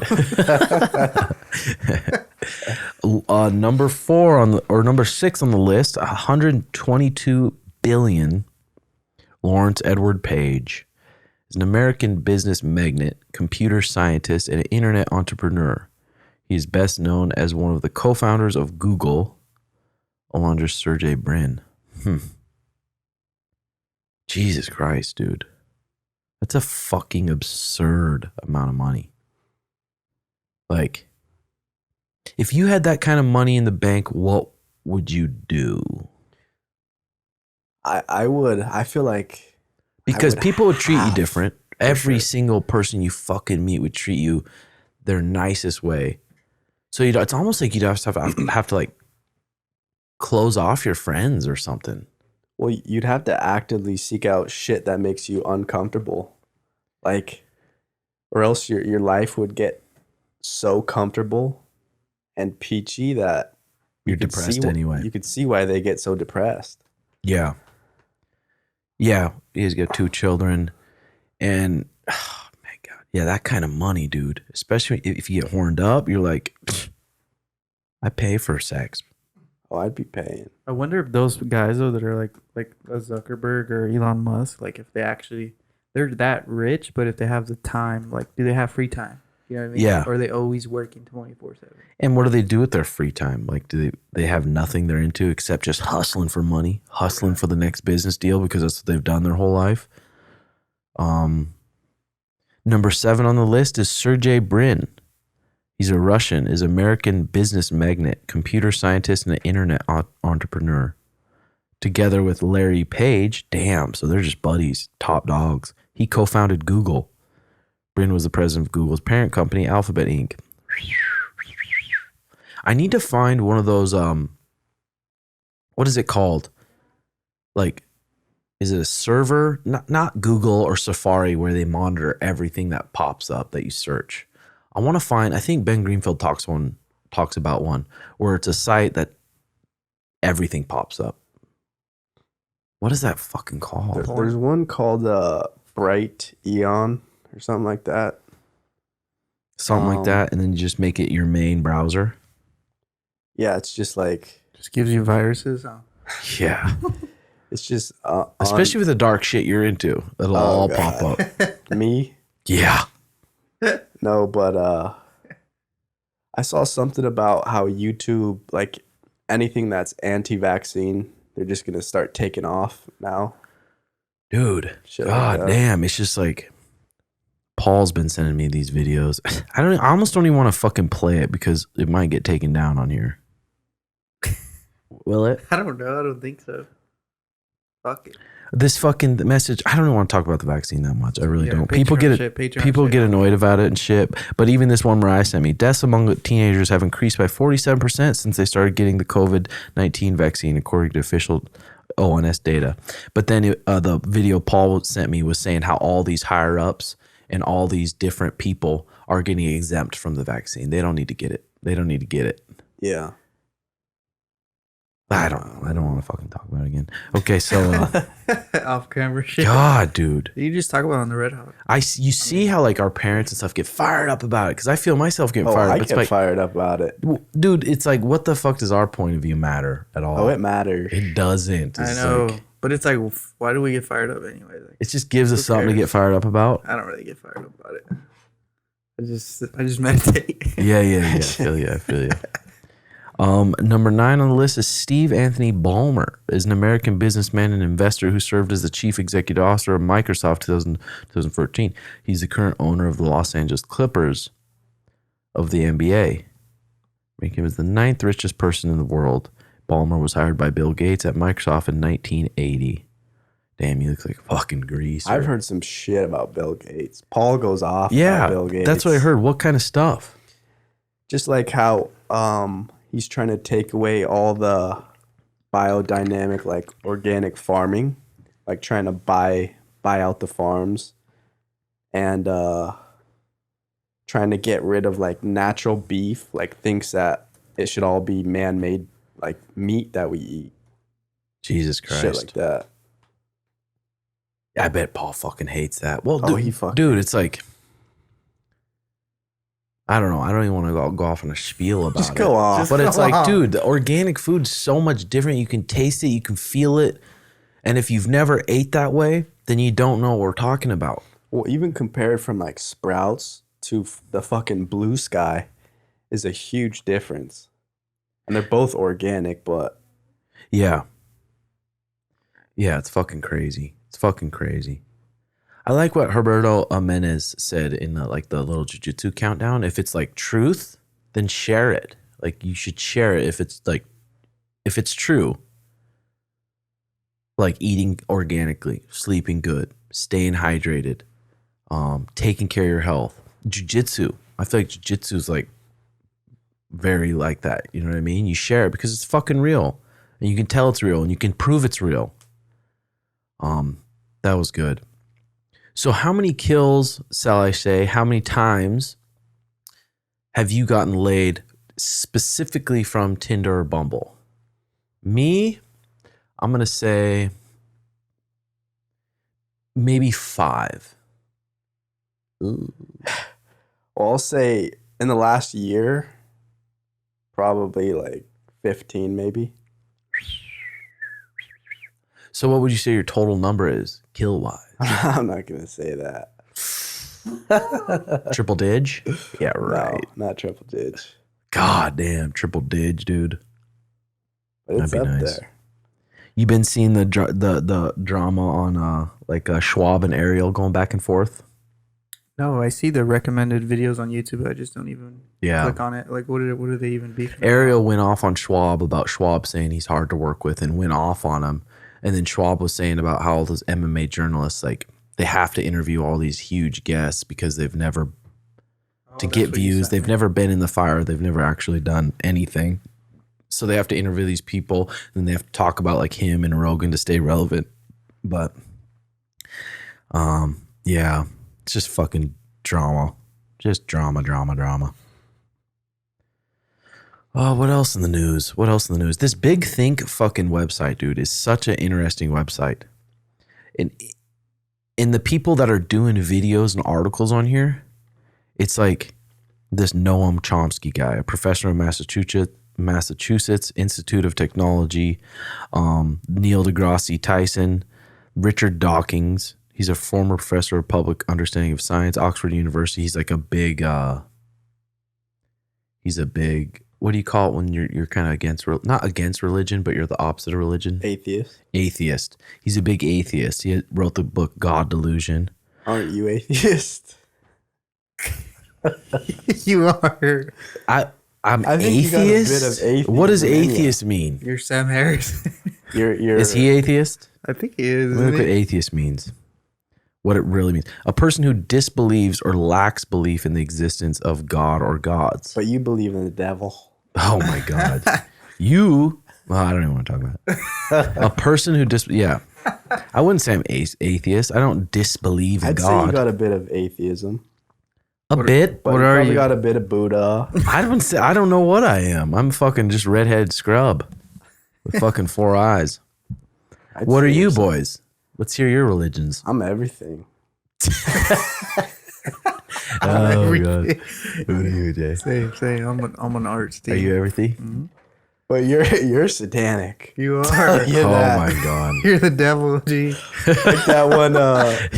Number 6 on the list, 122 billion. Lawrence Edward Page is an American business magnate, computer scientist, and an internet entrepreneur. He is best known as one of the co-founders of Google, along with Sergey Brin. Jesus Christ, dude. That's a fucking absurd amount of money. Like, if you had that kind of money in the bank, what would you do? I would. I feel like Because would people would treat you have, different. Every sure. single person you fucking meet would treat you their nicest way. So it's almost like you'd have to like close off your friends or something. well, you'd have to actively seek out shit that makes you uncomfortable, like, or else your life would get so comfortable and peachy that You're you could see depressed anyway. You could see why they get so depressed. Yeah. Yeah. He's got 2 children. And, oh my God. Yeah, that kind of money, dude. Especially if you get horned up, you're like, I pay for sex. Oh, I'd be paying. I wonder if those guys though that are like a Zuckerberg or Elon Musk, like if they're that rich, but if they have the time, like do they have free time? You know what I mean? Yeah. Or are they always working 24/7? And what do they do with their free time? Like, do they have nothing they're into except just hustling for money, hustling for the next business deal because that's what they've done their whole life? Number 7 on the list is Sergey Brin. He's a Russian, is American business magnate, computer scientist, and an internet entrepreneur. Together with Larry Page, damn, so they're just buddies, top dogs. He co-founded Google. Brin was the president of Google's parent company, Alphabet Inc. I need to find one of those, what is it called? Like, is it a server? Not Google or Safari where they monitor everything that pops up that you search. I want to find, I think Ben Greenfield talks about one where it's a site that everything pops up. What is that fucking called? There's one called Bright Eon or something like that. Something like that. And then you just make it your main browser. Yeah, it's just like Just gives you viruses. Oh. Yeah. it's just Especially with the dark shit you're into. It'll all God. pop up. me. Yeah. No, but I saw something about how YouTube, like anything that's anti-vaccine, they're just gonna start taking off now. Dude. Shit like God that. damn. It's just like Paul's been sending me these videos. I almost don't even want to fucking play it because it might get taken down on here. Will it? I don't know. I don't think so. Fuck it. This fucking message, I don't even want to talk about the vaccine that much. I really Yeah, don't. Patreon People get shit, Patreon people shit. get annoyed about it and shit. But even this one Mariah sent me, deaths among teenagers have increased by 47% since they started getting the COVID-19 vaccine, according to official ONS data. But then the video Paul sent me was saying how all these higher ups and all these different people are getting exempt from the vaccine. They don't need to get it. They don't need to get it. Yeah. I don't know. I don't want to fucking talk about it again. Okay, so Off camera shit. God, dude. You just talk about it on the RedHawk. You see how like our parents and stuff get fired up about it because I feel myself getting Oh, fired up. I It's get like, fired up about it. dude, it's like, what the fuck does our point of view matter at all? Oh, it matters. It doesn't. I It's know, like, but it's like, why do we get fired up anyway? Like, it just gives us something to cares? get fired up about. I don't really get fired up about it. I just meditate. Yeah. I feel you. Number 9 on the list is Steve Anthony Ballmer, is an American businessman and investor who served as the chief executive officer of Microsoft 2013. He's the current owner of the Los Angeles Clippers of the NBA, making him as the 9th richest person in the world. Ballmer was hired by Bill Gates at Microsoft in 1980. Damn, he looks like a fucking greaser. I've heard some shit about Bill Gates. Paul goes off yeah, about Bill Gates. that's what I heard. What kind of stuff? Just like how he's trying to take away all the biodynamic, like organic farming, like trying to buy out the farms and trying to get rid of like natural beef, like thinks that it should all be man-made like meat that we eat. Jesus Christ. Shit like that. I bet Paul fucking hates that. Well, Oh, he fucking- dude, it's like, I don't know. I don't even want to go off on a spiel about Just it. go off. But it's go like, off. dude, the organic food's so much different. You can taste it, you can feel it. And if you've never ate that way, then you don't know what we're talking about. Well, even compared from like Sprouts to the fucking Blue Sky is a huge difference. And they're both organic, but Yeah. Yeah, it's fucking crazy. It's fucking crazy. I like what Roberto Amenez said in the little jiu-jitsu countdown. If it's like truth, then share it. Like you should share it if it's true. Like eating organically, sleeping good, staying hydrated, taking care of your health. Jiu-jitsu. I feel like jiu-jitsu is like very like that. You know what I mean? You share it because it's fucking real. And you can tell it's real and you can prove it's real. That was good. So how many kills, shall I say, how many times have you gotten laid specifically from Tinder or Bumble? Me, I'm going to say maybe 5. well, I'll say in the last year, probably like 15 maybe. So what would you say your total number is, kill-wise? I'm not going to say that. Triple dig? Yeah, right. No, not triple digit. God damn, triple dig, dude. But it's That'd up be nice. there. You been seeing the drama on Schwab and Ariel going back and forth? No, I see the recommended videos on YouTube. I just don't even click on it. Like, what do they even beef about? Ariel went off on Schwab about Schwab saying he's hard to work with and went off on him. And then Schwab was saying about how all those MMA journalists, like, they have to interview all these huge guests because they've never, to get views, they've never been in the fire. They've never actually done anything. So they have to interview these people and they have to talk about like him and Rogan to stay relevant. But, yeah, it's just fucking drama. Just drama. Oh, what else in the news? This Big Think fucking website, dude, is such an interesting website. And the people that are doing videos and articles on here, it's like this Noam Chomsky guy, a professor of Massachusetts Institute of Technology, Neil deGrasse Tyson, Richard Dawkins. He's a former professor of public understanding of science, Oxford University. He's like a big, what do you call it when you're kind of against, not against religion, but you're the opposite of religion? Atheist. He's a big atheist. He wrote the book God Delusion. Aren't you atheist? You are. I'm I think you got a atheist. bit of atheism What does in you. atheist mean? You're Sam Harris. You're Is he atheist? I think he is. Look Isn't what he? atheist means. What it really means. A person who disbelieves or lacks belief in the existence of God or gods. But you believe in the devil. Oh my God. You Well, I don't even want to talk about it. A person who I wouldn't say I'm atheist. I don't disbelieve in I'd say God. you got a bit of atheism. A bit. But What you are probably you? got a bit of Buddha. I don't know what I am. I'm fucking just redhead scrub with fucking 4 eyes. I'd What are say you you're some- boys? Let's hear your religions. I'm everything. Oh god. What are you, Jay? Say, I'm an arts team. Are you everything? But you're satanic. You are. Yeah, Oh that. my god. You're the devil, G. Like that one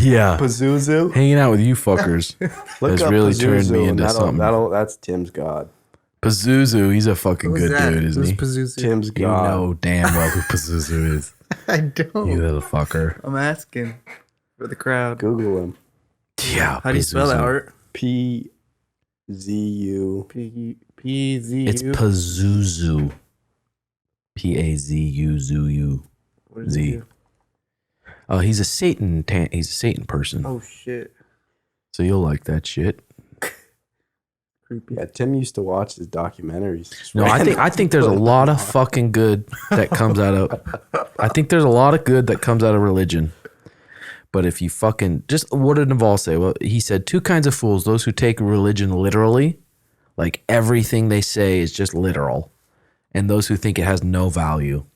Yeah. Pazuzu. Hanging out with you fuckers Look has up really Pazuzu turned me and into something. That's Tim's god. Pazuzu, he's a fucking Who's good that? dude, isn't Who's he? Pazuzu? Tim's You god. know damn well who Pazuzu is. I You don't. little fucker. I'm asking for the crowd. Google him. Yeah. How do you spell that, Pazuzu. Art? PZU. P-Z-U. It's Pazuzu. P-A-Z-U-Z-U. What does Z. it do? Oh, he's a Satan person. Oh, shit. So you'll like that shit. Creepy. Yeah, Tim used to watch his documentaries. Just No, I randomly think there's a put it lot on. of fucking good that comes out of I think there's a lot of good that comes out of religion. But if you fucking just what did Naval say? Well, he said 2 kinds of fools, those who take religion literally, like everything they say is just literal, and those who think it has no value.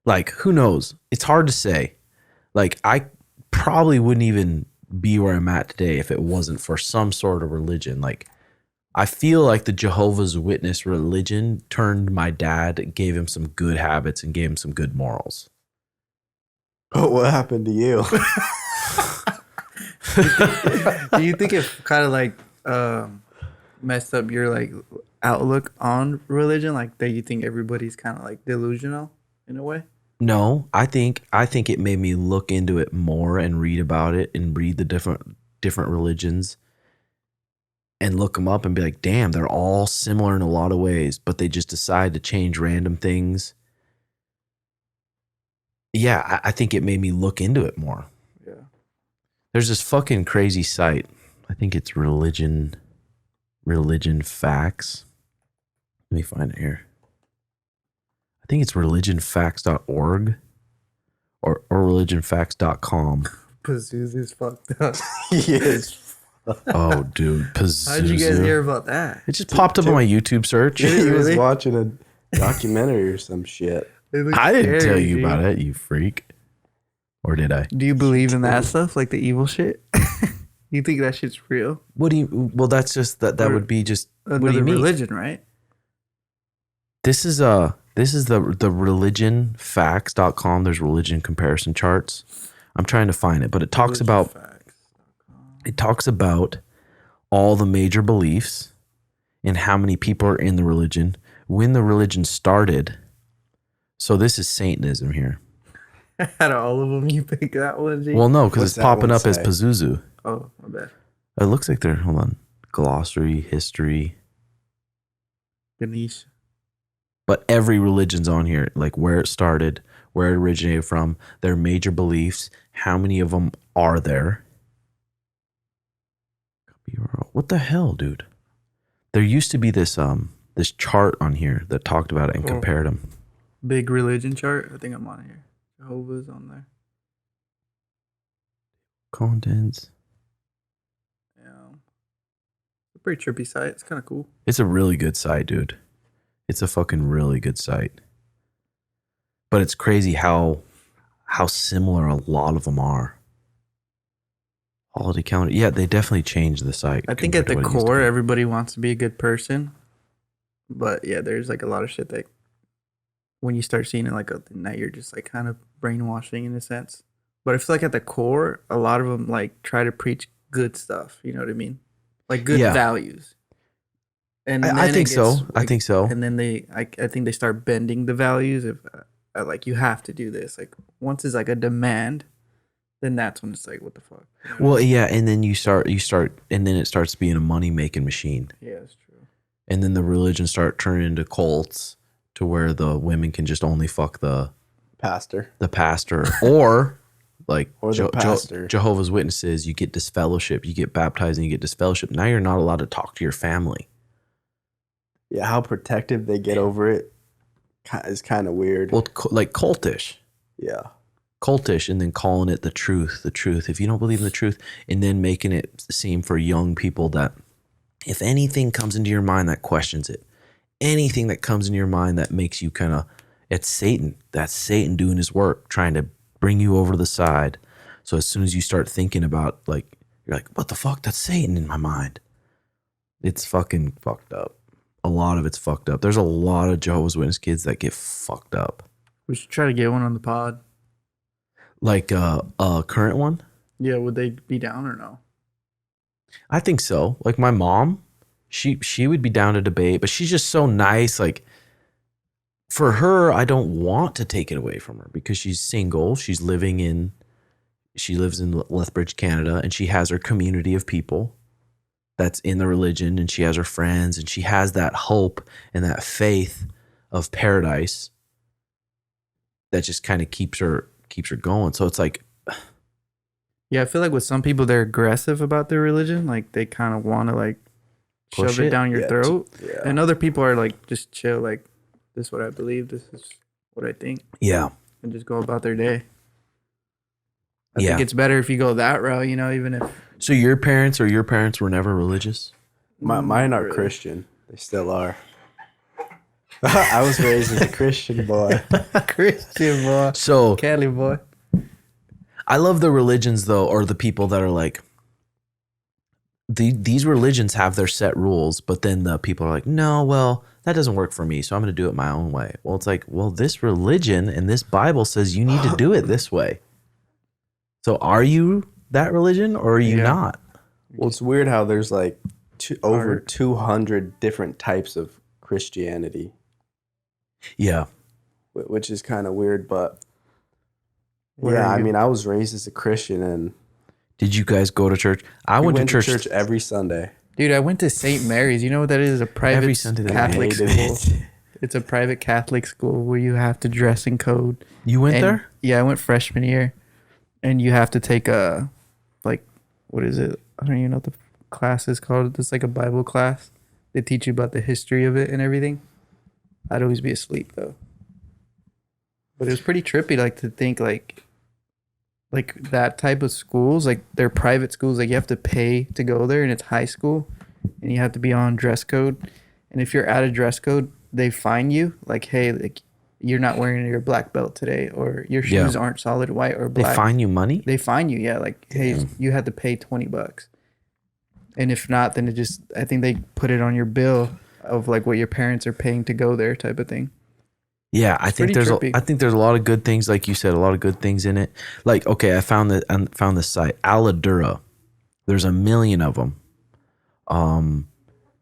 Like, who knows? It's hard to say. Like, I probably wouldn't even be where I'm at today if it wasn't for some sort of religion. Like, I feel like the Jehovah's Witness religion turned my dad, gave him some good habits and gave him some good morals. But what happened to you? Do you think it kind of like messed up your like outlook on religion? Like that you think everybody's kind of like delusional in a way? No, I think it made me look into it more and read about it and read the different religions and look them up and be like, damn, they're all similar in a lot of ways, but they just decide to change random things. Yeah, I think it made me look into it more. Yeah. There's this fucking crazy site. I think it's religion facts. Let me find it here. I think it's religionfacts.org or religionfacts.com. Pazuzu's fucked up. Yes. Oh, dude, Pazuzu. How did you guys hear about that? It just popped up on my YouTube search. Did it He was really? watching a documentary or some shit. It looks I didn't tell scary, you G. about it, you freak. Or did I? Do you believe in that stuff, like the evil shit? You think that shit's real? What do you? Well, that's just that Or would be just. What Another do you mean? religion, right? This is the religionfacts.com. There's religion comparison charts. I'm trying to find it, but it talks about all the major beliefs and how many people are in the religion, when the religion started. So this is Satanism here. Out of all of them, you pick that one, G? Well, no, because What's it's that popping one up as say? Pazuzu. Oh, my bad. It looks like they're, hold on, glossary, history. Ganesh. But every religion's on here, like where it started, where it originated from, their major beliefs, how many of them are there. What the hell, dude? There used to be this chart on here that talked about it and Oh. compared them. Big religion chart. I think I'm on here. Jehovah's on there. Contents. Yeah. It's a pretty trippy site. It's kind of cool. It's a really good site, dude. It's a fucking really good site. But it's crazy how similar a lot of them are. Holiday calendar. Yeah, they definitely changed the site. I think at the compared to what it used to core, be. everybody wants to be a good person. But yeah, there's like a lot of shit that when you start seeing it like a night, you're just like kind of brainwashing in a sense. But I feel like at the core, a lot of them like try to preach good stuff. You know what I mean? Like good Yeah. values. And I then it think so. gets, I like- think so. And then I think they start bending the values of like you have to do this. Like once it's like a demand, then that's when it's like what the fuck. You know? Well, yeah, and then you start, and then it starts being a money making machine, Yeah, that's true. and then the religion start turning into cults to where the women can just only fuck the Pastor. pastor, or like Or the pastor. Jehovah's Witnesses. You get disfellowship, you get baptized, and you get disfellowship. Now you're not allowed to talk to your family. Yeah, how protective they get over it. It's kind of weird. Well, like cultish. Yeah. Cultish, and then calling it the truth. If you don't believe in the truth, and then making it seem for young people that if anything comes into your mind that questions it, anything that comes into your mind that makes you kind of, it's Satan. That's Satan doing his work, trying to bring you over to the side. So as soon as you start thinking about, like, you're like, what the fuck? That's Satan in my mind. It's fucking fucked up. A lot of it's fucked up. There's a lot of Jehovah's Witness kids that get fucked up. We should try to get one on the pod. Like a current one? Yeah, would they be down or no? I think so. Like my mom, she would be down to debate, but she's just so nice. Like for her, I don't want to take it away from her because she's single. She lives in Lethbridge, Canada, and she has her community of people that's in the religion, and she has her friends, and she has that hope and that faith of paradise that just kind of keeps her going. So it's like, yeah, I feel like with some people they're aggressive about their religion, like they kind of want to like Push shove it it? down your Yeah, throat, yeah. and other people are like just chill, like this is what I believe, this is what I think, yeah, and just go about their day. I Yeah. think it's better if you go that route, you know, even if So your parents were never religious? Mine are really. Christian. They still are. I was raised as a Christian boy. Christian boy, So Cali boy. I love the religions though, or the people that are like, these religions have their set rules, but then the people are like, no, well, that doesn't work for me, so I'm going to do it my own way. Well, it's like, well, this religion and this Bible says you need to do it this way. So are you that religion or are you Yeah. not? Well, it's weird how there's like over Art. 200 different types of Christianity, Yeah. which is kind of weird. But Where yeah, are I you? mean, I was raised as a Christian, and Did you guys go to church? I we went to church. every Sunday. Dude, I went to St. Mary's. You know what that is? A private Every Sunday that I Catholic hated school. it. It's a private Catholic school where you have to dress in code. You went And- there? Yeah, I went freshman year, and you have to take a, like, what is it? I don't even know what the class is called. It's like a Bible class. They teach you about the history of it and everything. I'd always be asleep though. But it was pretty trippy, like to think like that type of schools, like they're private schools, like you have to pay to go there, and it's high school, and you have to be on dress code. And if you're out of dress code, they fine you. Like, hey, like you're not wearing your black belt today, or your Yeah. shoes aren't solid white or They black. fine you money? They fine you, yeah. Like, hey, you had to pay $20, and if not, then I think they put it on your bill of like what your parents are paying to go there, type of thing. Yeah, I think pretty trippy. I think there's a lot of good things, like you said, a lot of good things in it. Like, okay, I found this site, Aladura. There's a million of them.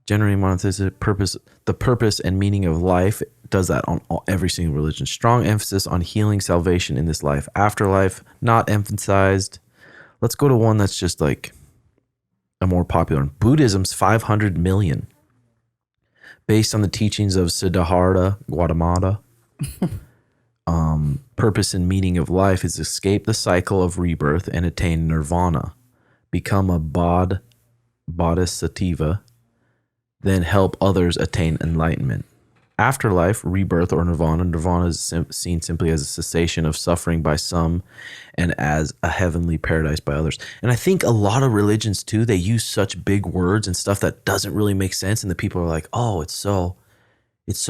Generating monotheistic purpose, the purpose and meaning of life. It does that on every single religion. Strong emphasis on healing, salvation in this life, afterlife, not emphasized. Let's go to one that's just like a more popular one. Buddhism's 500 million, based on the teachings of Siddhartha Gautama. Purpose and meaning of life is escape the cycle of rebirth and attain nirvana, become a bodhisattva, then help others attain enlightenment. Afterlife, rebirth, or nirvana. Nirvana is seen simply as a cessation of suffering by some and as a heavenly paradise by others. And I think a lot of religions too, they use such big words and stuff that doesn't really make sense, and the people are like, oh, it's so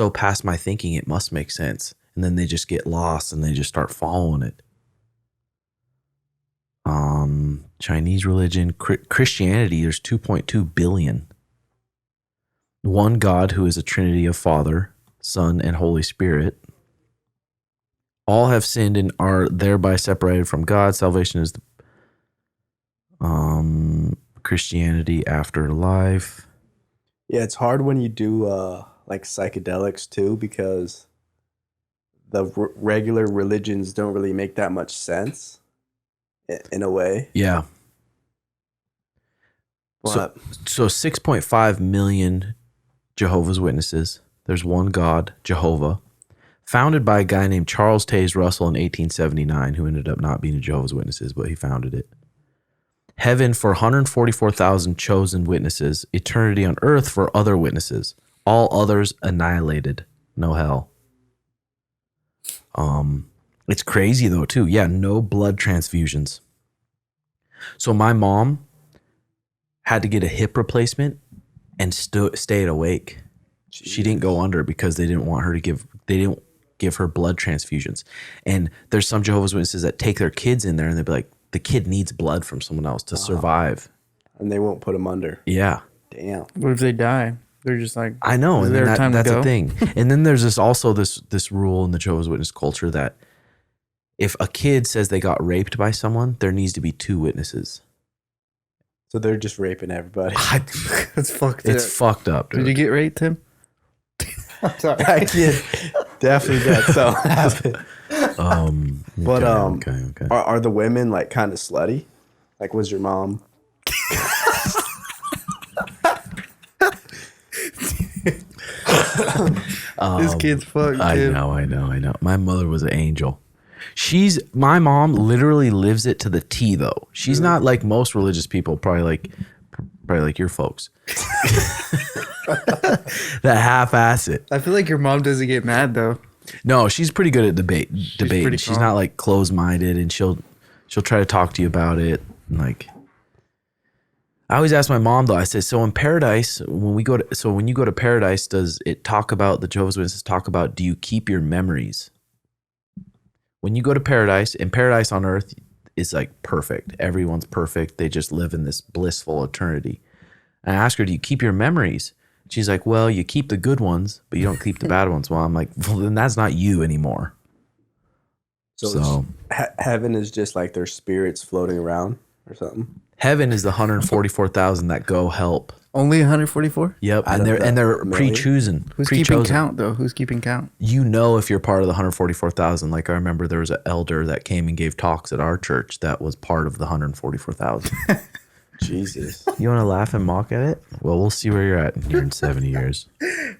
past my thinking, it must make sense. And then they just get lost and they just start following it. Chinese religion, Christianity, there's 2.2 billion. One God who is a trinity of Father, Son, and Holy Spirit. All have sinned and are thereby separated from God. Salvation is Christianity after life. Yeah, it's hard when you do like psychedelics too, because the regular religions don't really make that much sense in a way. Yeah. But So 6.5 million Jehovah's Witnesses. There's one God, Jehovah, founded by a guy named Charles Taze Russell in 1879, who ended up not being a Jehovah's Witnesses, but he founded it. Heaven for 144,000 chosen witnesses. Eternity on earth for other witnesses. All others annihilated. No hell. It's crazy though too. Yeah, no blood transfusions. So my mom had to get a hip replacement and stayed awake. She didn't go under because they didn't want her to give her blood transfusions. And there's some Jehovah's Witnesses that take their kids in there and they'd be like, the kid needs blood from someone else to survive. And they won't put them under. Yeah. Damn. What if they die? They're just like, I know. Is And there then a time to that's go? the thing. And then there's this rule in the Jehovah's Witness culture that if a kid says they got raped by someone, there needs to be 2 witnesses. So they're just raping everybody. That's fucked It's up. fucked up, dude. Did you get raped, Tim? I did. Definitely that so happened. But okay. are the women like kind of slutty? Like, was your mom? This kid's fucked, I Tim. know. My mother was an angel. My mom literally lives it to the T though. She's not like most religious people, probably like your folks. That half-ass it. I feel like your mom doesn't get mad though. No, she's pretty good at debating. pretty She's calm. not like closed-minded, and she'll try to talk to you about it. And like, I always ask my mom though. I say, so in paradise, when you go to paradise, does it talk about the Jehovah's Witnesses talk about? Do you keep your memories? When you go to paradise, and paradise on earth is like perfect. Everyone's perfect. They just live in this blissful eternity. And I ask her, do you keep your memories? She's like, well, you keep the good ones, but you don't keep the bad ones. Well, I'm like, well, then that's not you anymore. So heaven is just like their spirits floating around or something. heaven is the 144,000 that go help. Only 144? Yep, Out and of they're the million? pre-chosen. Who's keeping count though? Who's keeping count? You know if you're part of the 144,000. Like I remember there was an elder that came and gave talks at our church that was part of the 144,000. Jesus. You want to laugh and mock at it? Well, we'll see where you're at here in 70 years.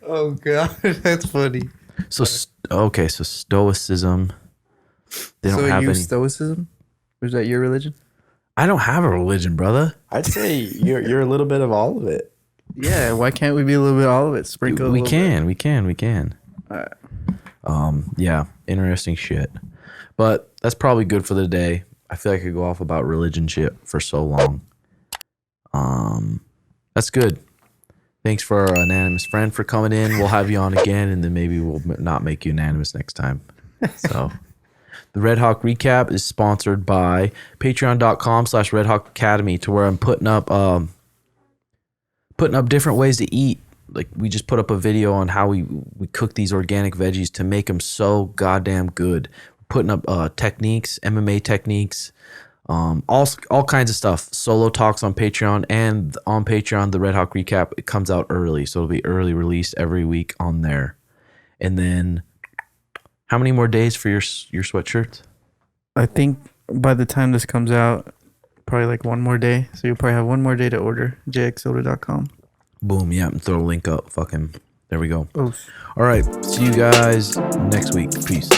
Oh god, that's funny. So so Stoicism. They don't So have you any. Stoicism? Was that your religion? I don't have a religion, brother. I'd say you're a little bit of all of it. Yeah, why can't we be a little bit all of it? Sprinkle a We little bit. can. Yeah, interesting shit. But that's probably good for the day. I feel like I could go off about religion shit for so long. That's good. Thanks for our anonymous friend for coming in. We'll have you on again, and then maybe we'll not make you anonymous next time. So the RedHawk recap is sponsored by patreon.com/RedHawk Academy, to where I'm putting up different ways to eat. Like we just put up a video on how we cook these organic veggies to make them so goddamn good. Putting up techniques, MMA techniques, all kinds of stuff. Solo talks on Patreon, and on Patreon, the RedHawk recap, it comes out early, so it'll be early released every week on there. And then, how many more days for your sweatshirts? I think by the time this comes out, probably like one more day. So you'll probably have one more day to order. JXSoto.com. Boom, yeah, and throw a link up. Fucking, there we go. Oh. All right, see you guys next week. Peace.